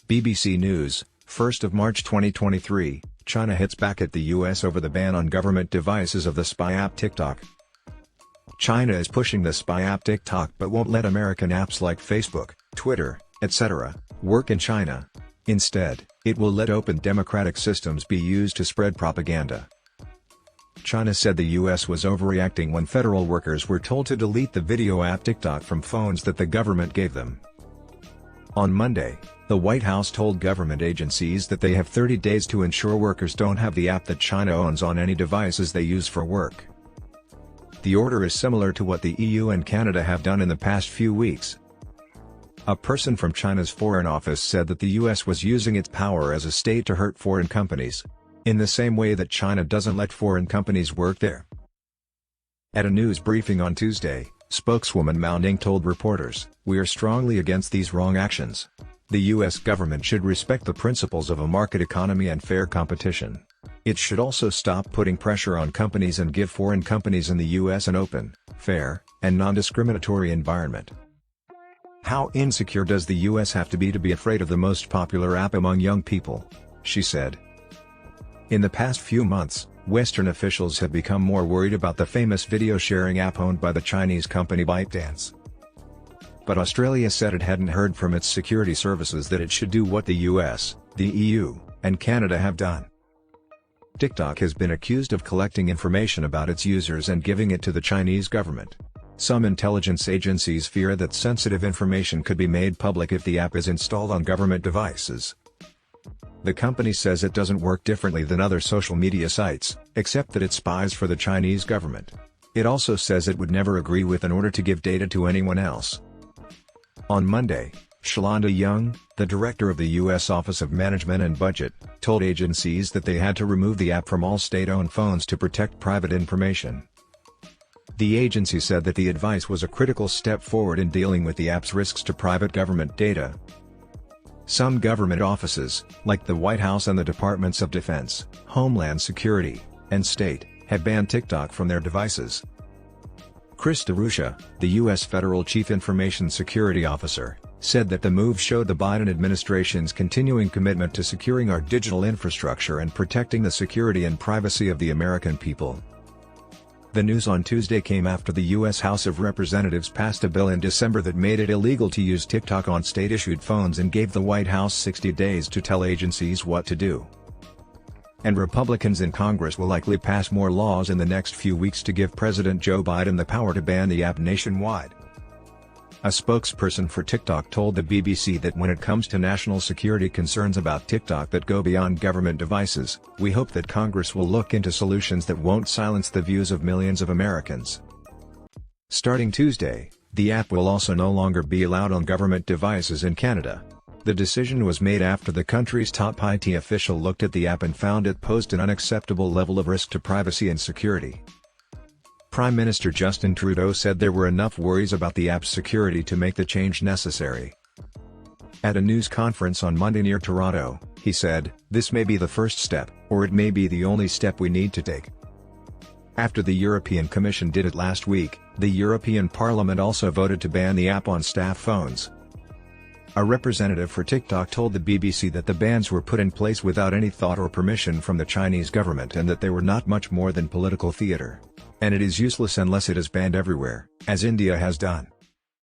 BBC News, 1st of March 2023, China hits back at the US over the ban on government devices of the spy app TikTok. China is pushing the spy app TikTok but won't let American apps like Facebook, Twitter, etc., work in China. Instead, it will let open democratic systems be used to spread propaganda. China said the US was overreacting when federal workers were told to delete the video app TikTok from phones that the government gave them. On Monday, the White House told government agencies that they have 30 days to ensure workers don't have the app that China owns on any devices they use for work. The order is similar to what the EU and Canada have done in the past few weeks. A person from China's Foreign Office said that the US was using its power as a state to hurt foreign companies, in the same way that China doesn't let foreign companies work there. At a news briefing on Tuesday, spokeswoman Mao Ning told reporters, "We are strongly against these wrong actions. The US government should respect the principles of a market economy and fair competition. It should also stop putting pressure on companies and give foreign companies in the US an open, fair, and non-discriminatory environment." How insecure does the US have to be afraid of the most popular app among young people? She said. In the past few months, Western officials have become more worried about the famous video-sharing app owned by the Chinese company ByteDance. But Australia said it hadn't heard from its security services that it should do what the US, the EU, and Canada have done. TikTok has been accused of collecting information about its users and giving it to the Chinese government. Some intelligence agencies fear that sensitive information could be made public if the app is installed on government devices. The company says it doesn't work differently than other social media sites, except that it spies for the Chinese government. It also says it would never agree with an order to give data to anyone else. On Monday, Shalonda Young, the director of the U.S. Office of Management and Budget, told agencies that they had to remove the app from all state-owned phones to protect private information. The agency said that the advice was a critical step forward in dealing with the app's risks to private government data. Some government offices, like the White House and the Departments of Defense, Homeland Security, and State, have banned TikTok from their devices. Chris DeRusha, the U.S. Federal Chief Information Security Officer, said that the move showed the Biden administration's continuing commitment to securing our digital infrastructure and protecting the security and privacy of the American people. The news on Tuesday came after the U.S. House of Representatives passed a bill in December that made it illegal to use TikTok on state-issued phones and gave the White House 60 days to tell agencies what to do. And Republicans in Congress will likely pass more laws in the next few weeks to give President Joe Biden the power to ban the app nationwide. A spokesperson for TikTok told the BBC that when it comes to national security concerns about TikTok that go beyond government devices, we hope that Congress will look into solutions that won't silence the views of millions of Americans. Starting Tuesday, the app will also no longer be allowed on government devices in Canada. The decision was made after the country's top IT official looked at the app and found it posed an unacceptable level of risk to privacy and security. Prime Minister Justin Trudeau said there were enough worries about the app's security to make the change necessary. At a news conference on Monday near Toronto, he said, "This may be the first step, or it may be the only step we need to take." After the European Commission did it last week, the European Parliament also voted to ban the app on staff phones. A representative for TikTok told the BBC that the bans were put in place without any thought or permission from the Chinese government and that they were not much more than political theater. And it is useless unless it is banned everywhere, as India has done.